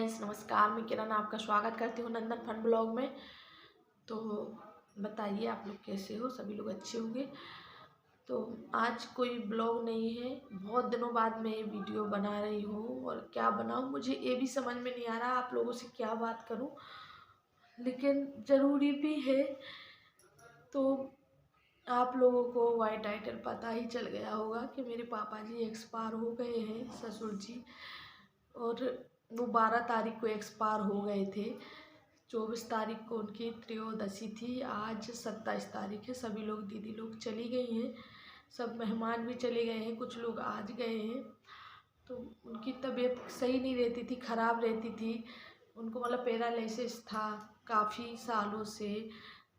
Guys, नमस्कार। मैं किरण आपका स्वागत करती हूँ नंदन फन ब्लॉग में। तो बताइए आप लोग कैसे हो, सभी लोग अच्छे होंगे। तो आज कोई ब्लॉग नहीं है, बहुत दिनों बाद मैं ये वीडियो बना रही हूँ और क्या बनाऊँ मुझे ये भी समझ में नहीं आ रहा आप लोगों से क्या बात करूँ, लेकिन ज़रूरी भी है। तो आप लोगों को वाई टाइटल पता ही चल गया होगा कि मेरे पापा जी एक्सपायर हो गए हैं, ससुर जी। और वो 12 तारीख को एक्सपायर हो गए थे। 24 तारीख को उनकी त्रयोदशी थी। आज 27 तारीख है। सभी लोग, दीदी लोग चली गई हैं, सब मेहमान भी चले गए हैं, कुछ लोग आज गए हैं। तो उनकी तबीयत सही नहीं रहती थी, ख़राब रहती थी। उनको मतलब पैरालिसिस था काफ़ी सालों से।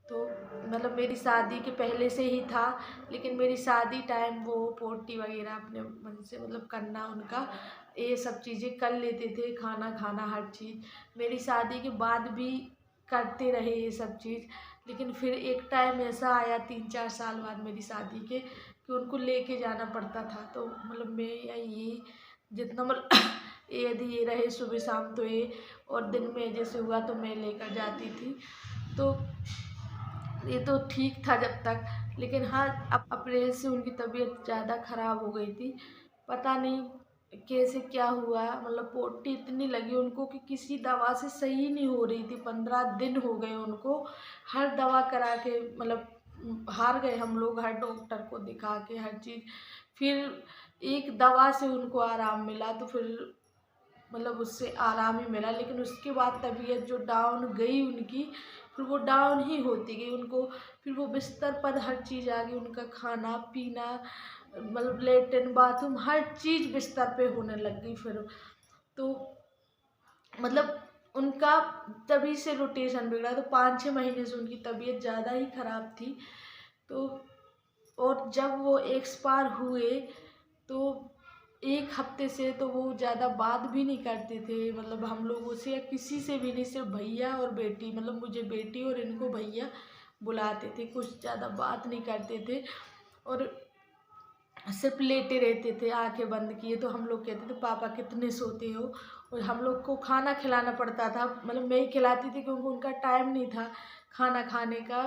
तो मतलब मेरी शादी के पहले से ही था, लेकिन मेरी शादी टाइम वो पोटी वगैरह अपने मन से मतलब करना उनका, ये सब चीज़ें कर लेते थे, खाना खाना हर चीज़। मेरी शादी के बाद भी करते रहे ये सब चीज़, लेकिन फिर एक टाइम ऐसा आया 3-4 साल बाद मेरी शादी के कि उनको लेके जाना पड़ता था। तो मतलब मैं या ये जितना मतलब यदि ये रहे सुबह शाम तो ये, और दिन में जैसे हुआ तो मैं लेकर जाती थी। तो ये तो ठीक था जब तक, लेकिन हाँ अप्रैल से उनकी तबीयत ज़्यादा ख़राब हो गई थी। पता नहीं कैसे क्या हुआ, मतलब पोटी इतनी लगी उनको कि किसी दवा से सही नहीं हो रही थी। 15 दिन हो गए उनको, हर दवा करा के मतलब हार गए हम लोग, हर डॉक्टर को दिखा के हर चीज़। फिर एक दवा से उनको आराम मिला, तो फिर मतलब उससे आराम ही मिला, लेकिन उसके बाद तबीयत जो डाउन गई उनकी, फिर वो डाउन ही होती गई। उनको फिर वो बिस्तर पर हर चीज़ आ गई, उनका खाना पीना मतलब लेटरिन बाथरूम हर चीज़ बिस्तर पे होने लग गई फिर। तो मतलब उनका तभी से रोटेशन बिगड़ा। तो 5-6 महीने से उनकी तबीयत ज़्यादा ही ख़राब थी। तो और जब वो एक्सपायर हुए तो 1 हफ्ते से तो वो ज़्यादा बात भी नहीं करते थे, मतलब हम लोगों से या किसी से भी नहीं, सिर्फ भैया और बेटी, मतलब मुझे बेटी और इनको भैया बुलाते थे, कुछ ज़्यादा बात नहीं करते थे और सिर्फ लेटे रहते थे आंखें बंद किए। तो हम लोग कहते थे पापा कितने सोते हो, और हम लोग को खाना खिलाना पड़ता था, मतलब मैं ही खिलाती थी क्योंकि उनका टाइम नहीं था खाना खाने का,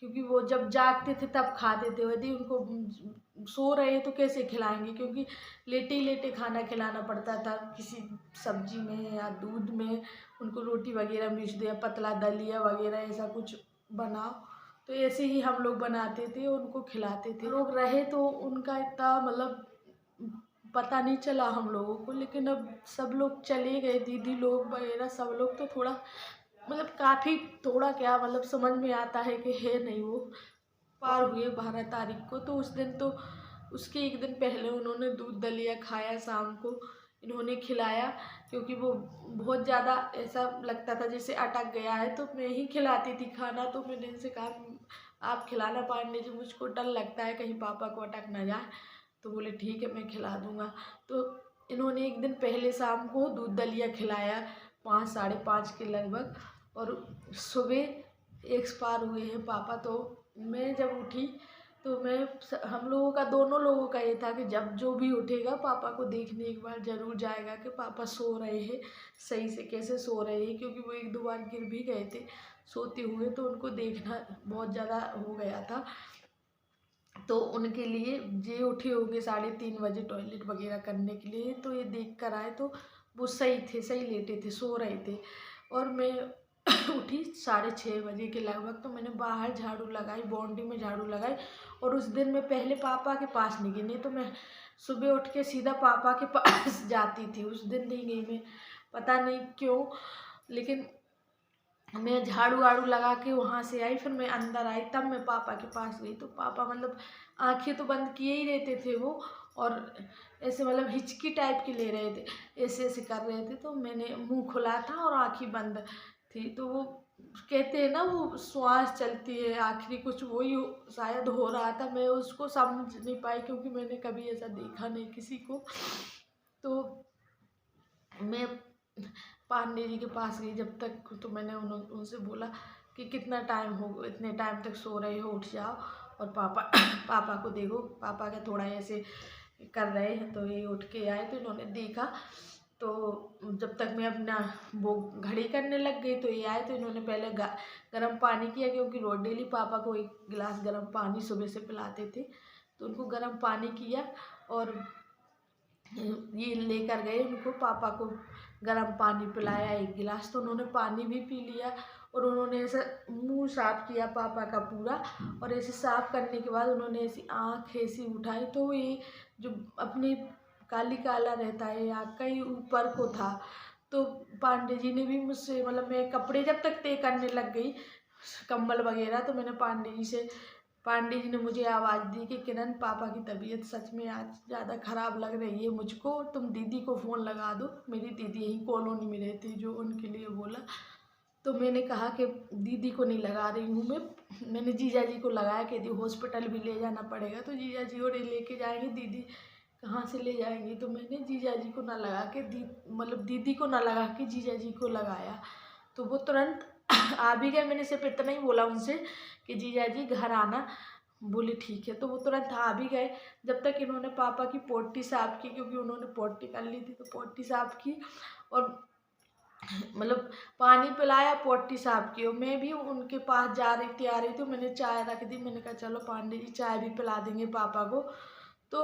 क्योंकि वो जब जागते थे तब खाते थे। यदि उनको सो रहे हैं तो कैसे खिलाएंगे, क्योंकि लेटे ही लेटे खाना खिलाना पड़ता था। किसी सब्जी में या दूध में उनको रोटी वगैरह मिक्स दिया, पतला दलिया वगैरह ऐसा कुछ बनाओ, तो ऐसे ही हम लोग बनाते थे और उनको खिलाते थे। लोग रहे तो उनका इतना मतलब पता नहीं चला हम लोगों को, लेकिन अब सब लोग चले गए, दीदी लोग वगैरह सब लोग, तो थोड़ा मतलब काफ़ी थोड़ा क्या मतलब समझ में आता है कि है नहीं। वो पार हुए 12 तारीख को, तो उस दिन तो उसके एक दिन पहले उन्होंने दूध दलिया खाया, शाम को इन्होंने खिलाया, क्योंकि वो बहुत ज़्यादा ऐसा लगता था जैसे अटक गया है। तो मैं ही खिलाती थी खाना, तो मैंने इनसे कहा आप खिलाना पांडे जी, मुझको डर लगता है कहीं पापा को अटक ना जाए। तो बोले ठीक है मैं खिला दूँगा। तो इन्होंने एक दिन पहले शाम को दूध दलिया खिलाया 5 साढ़े 5 के लगभग, और सुबह एक्सपायर हुए हैं पापा। तो मैं जब उठी तो हम लोगों का, दोनों लोगों का ये था कि जब जो भी उठेगा पापा को देखने एक बार ज़रूर जाएगा कि पापा सो रहे हैं सही से, कैसे सो रहे हैं, क्योंकि वो 1-2 बार गिर भी गए थे सोते हुए, तो उनको देखना बहुत ज़्यादा हो गया था। तो उनके लिए ये उठे होंगे 3:30 बजे टॉयलेट वगैरह करने के लिए, तो ये देख कर आए तो वो सही थे, सही लेटे थे, सो रहे थे। और मैं उठी 6:30 बजे के लगभग, तो मैंने बाहर झाड़ू लगाई, बाउंड्री में झाड़ू लगाई। और उस दिन मैं पहले पापा के पास नहीं गई, नहीं तो मैं सुबह उठ के सीधा पापा के पास जाती थी। उस दिन नहीं गई मैं, पता नहीं क्यों, लेकिन मैं झाड़ू वाड़ू लगा के वहाँ से आई, फिर मैं अंदर आई, तब मैं पापा के पास गई। तो पापा मतलब आंखें तो बंद किए ही रहते थे वो, और ऐसे मतलब हिचकी टाइप की ले रहे थे, ऐसे ऐसे कर रहे थे। तो मैंने मुंह खुला था और आँखें बंद थी। तो वो कहते हैं ना वो श्वास चलती है आखिरी, कुछ वही शायद हो रहा था। मैं उसको समझ नहीं पाई क्योंकि मैंने कभी ऐसा देखा नहीं किसी को। तो मैं पांडे जी के पास गई जब तक, तो मैंने उनसे बोला कि कितना टाइम हो गया, इतने टाइम तक सो रहे हो, उठ जाओ और पापा पापा को देखो, पापा का थोड़ा ऐसे कर रहे हैं। तो ये उठ के आए तो इन्होंने देखा तो जब तक मैं अपना वो घड़ी करने लग गई तो ये आए, तो इन्होंने पहले गर्म पानी किया, क्योंकि रोज डेली पापा को 1 गिलास गर्म पानी सुबह से पिलाते थे। तो उनको गर्म पानी किया और ये लेकर गए, उनको पापा को गर्म पानी पिलाया 1 गिलास, तो उन्होंने पानी भी पी लिया। और उन्होंने ऐसा मुंह साफ किया पापा का पूरा, और ऐसे साफ करने के बाद उन्होंने ऐसी आँख ऐसी उठाई, तो ये जो अपनी काली काला रहता है आँख का, ये ऊपर को था। तो पांडे जी ने भी मुझसे, मतलब मैं कपड़े जब तक तय करने लग गई, कंबल वगैरह, तो मैंने पांडे जी ने मुझे आवाज़ दी कि किरण, पापा की तबीयत सच में आज ज़्यादा ख़राब लग रही है मुझको, तुम दीदी को फ़ोन लगा दो। मेरी दीदी यहीं कॉलोनी में रहती, जो उनके लिए बोला। तो मैंने कहा कि दीदी को नहीं लगा रही हूँ मैंने जीजा जी को लगाया कि दी हॉस्पिटल भी ले जाना पड़ेगा, तो जीजा जी और लेके जाएंगे, दीदी कहाँ से ले जाएंगी। तो मैंने जीजा जी को ना लगा के मतलब दीदी को ना लगा के जीजा जी को लगाया। तो वो तुरंत आ भी गए। मैंने सिर्फ इतना ही बोला उनसे कि जीजा जी घर आना। बोले ठीक है। तो वो तुरंत आ भी गए। जब तक इन्होंने पापा की पोटी साफ़ की, क्योंकि उन्होंने पोटी कर ली थी, तो पोटी साफ़ की और मतलब पानी पिलाया, पोटी साफ़ की। और मैं भी उनके पास जा रही थी, आ रही थी, मैंने चाय रख दी। मैंने कहा चलो पांडे जी चाय भी पिला देंगे पापा को। तो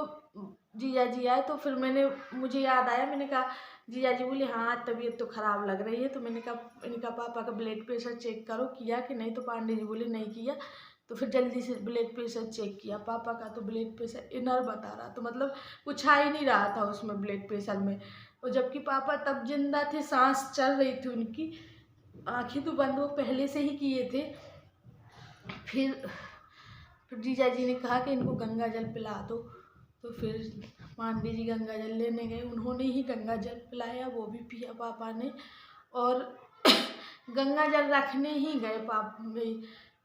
जीजा जी आए, तो फिर मुझे याद आया, मैंने कहा, जीजा जी बोले हाँ तबीयत तो ख़राब लग रही है। तो मैंने कहा पापा का ब्लड प्रेशर चेक करो, किया कि नहीं। तो पांडे जी बोले नहीं किया। तो फिर जल्दी से ब्लड प्रेशर चेक किया पापा का, तो ब्लड प्रेशर इनर बता रहा, तो मतलब कुछ आ ही नहीं रहा था उसमें ब्लड प्रेशर में। और जबकि पापा तब जिंदा थे, सांस चल रही थी उनकी, आँखें तो बंद वो पहले से ही किए थे। फिर जीजा जी ने कहा कि इनको गंगा जल पिला दो। तो फिर पांडे जी गंगा जल लेने गए, उन्होंने ही गंगा जल पिलाया, वो भी पिया पापा ने। और गंगा जल रखने ही गए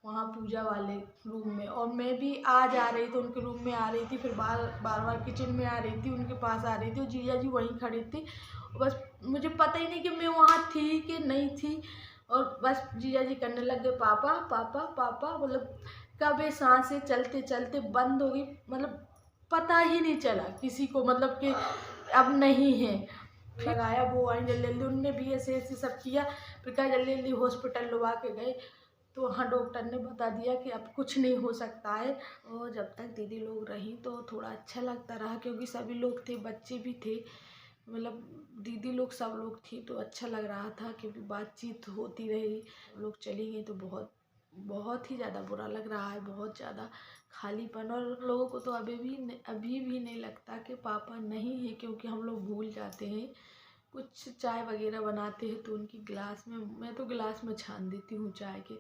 वहाँ पूजा वाले रूम में, और मैं भी आ जा रही थी, उनके रूम में आ रही थी, फिर बार बार किचन में आ रही थी, उनके पास आ रही थी, और जीजा जी वहीं खड़ी थी। बस मुझे पता ही नहीं कि मैं वहाँ थी कि नहीं थी। और बस जीजा जी करने लग गए पापा पापा पापा, मतलब कब ये सांसें चलते चलते बंद हो गई, मतलब पता ही नहीं चला किसी को, मतलब कि अब नहीं है। लगाया, वो आई जल्दी जल्दी, उनने भी ऐसे ऐसे सब किया। फिर कहा जल्दी जल्दी हॉस्पिटल लुवा के गए, तो वहाँ डॉक्टर ने बता दिया कि अब कुछ नहीं हो सकता है। और जब तक दीदी लोग रहीं तो थोड़ा अच्छा लगता रहा, क्योंकि सभी लोग थे, बच्चे भी थे, मतलब दीदी लोग सब लोग थी, तो अच्छा लग रहा था, क्योंकि बातचीत होती रही। लोग चली गई तो बहुत बहुत ही ज़्यादा बुरा लग रहा है, बहुत ज़्यादा खालीपन। और लोगों को तो अभी भी नहीं लगता कि पापा नहीं है, क्योंकि हम लोग भूल जाते हैं। कुछ चाय वगैरह बनाते हैं तो उनकी गिलास में, मैं तो गिलास में छान देती हूँ चाय के,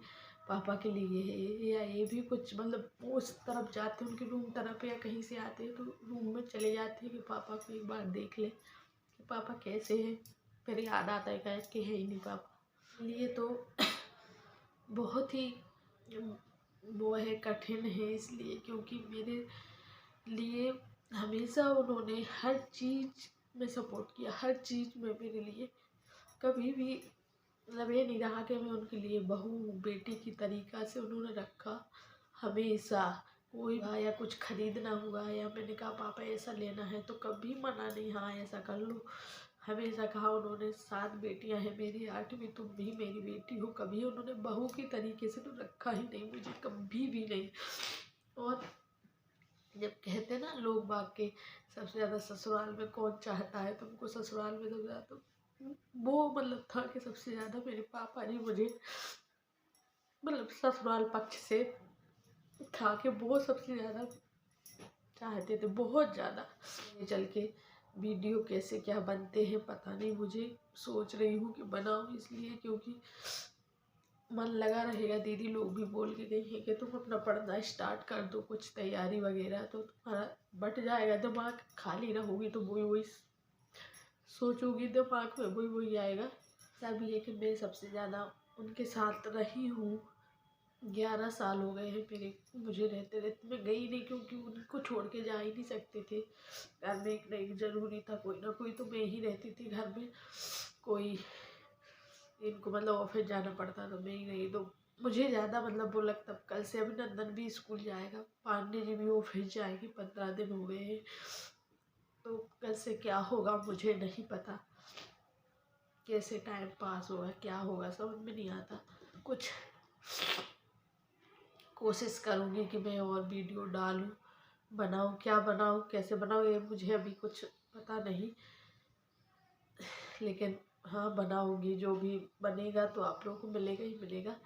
पापा के लिए है, या ये भी कुछ मतलब उस तरफ जाते हैं, उनके रूम तरफ, या कहीं से आते हैं तो रूम में चले जाते हैं कि पापा को एक बार देख ले कि पापा कैसे हैं। फिर याद आता है कि है ही नहीं पापा। लिए तो बहुत ही वो है, कठिन है, इसलिए क्योंकि मेरे लिए हमेशा उन्होंने हर चीज़ में सपोर्ट किया, हर चीज़ में मेरे लिए। कभी भी मतलब ये नहीं रहा कि मैं उनके लिए बहू बेटी की तरीक़ा से उन्होंने रखा। हमेशा कोई या कुछ खरीदना हुआ, या मैंने कहा पापा ऐसा लेना है, तो कभी मना नहीं, हाँ ऐसा कर लो। हमेशा कहा उन्होंने, 7 बेटियां हैं मेरी, 8वीं तुम भी मेरी बेटी हो। कभी उन्होंने बहू की तरीके से तो रखा ही नहीं मुझे, कभी भी नहीं। और जब कहते हैं ना लोग बाग के सबसे ज़्यादा ससुराल में कौन चाहता है तुमको, ससुराल में सबसे ज़्यादा, तो वो मतलब था कि सबसे ज़्यादा मेरे पापा जी मुझे, मतलब ससुराल पक्ष से था कि वो सबसे ज़्यादा चाहते थे, बहुत ज़्यादा। चल के वीडियो कैसे क्या बनते हैं पता नहीं, मुझे सोच रही हूँ कि बनाऊँ, इसलिए क्योंकि मन लगा रहेगा। दीदी लोग भी बोल के गई हैं कि तुम अपना पढ़ना स्टार्ट कर दो, कुछ तैयारी वगैरह, तो तुम्हारा बट जाएगा, दिमाग खाली रहोगी तो वही सोचोगी, दिमाग में वही आएगा। सब ये कि मैं सबसे ज़्यादा उनके साथ रही हूँ। 11 साल हो गए हैं मुझे रहते रहते। मैं गई नहीं, क्योंकि उनको छोड़ के जा ही नहीं सकते थे। घर में एक ना एक ज़रूरी था, कोई ना कोई तो मैं ही रहती थी घर में। कोई इनको मतलब ऑफिस जाना पड़ता तो मैं ही नहीं, तो मुझे ज़्यादा मतलब वो लगता। कल से अभिनंदन भी स्कूल जाएगा, पांडे जी भी ऑफिस जाएगी, 15 दिन हो गए हैं, तो कल से क्या होगा मुझे नहीं पता। कैसे टाइम पास होगा, क्या होगा, समझ में नहीं आता। कुछ कोशिश करूँगी कि मैं और वीडियो डालूँ, बनाऊँ, क्या बनाऊँ, कैसे बनाऊँ, ये मुझे अभी कुछ पता नहीं, लेकिन हाँ बनाऊँगी। जो भी बनेगा तो आप लोगों को मिलेगा ही मिलेगा।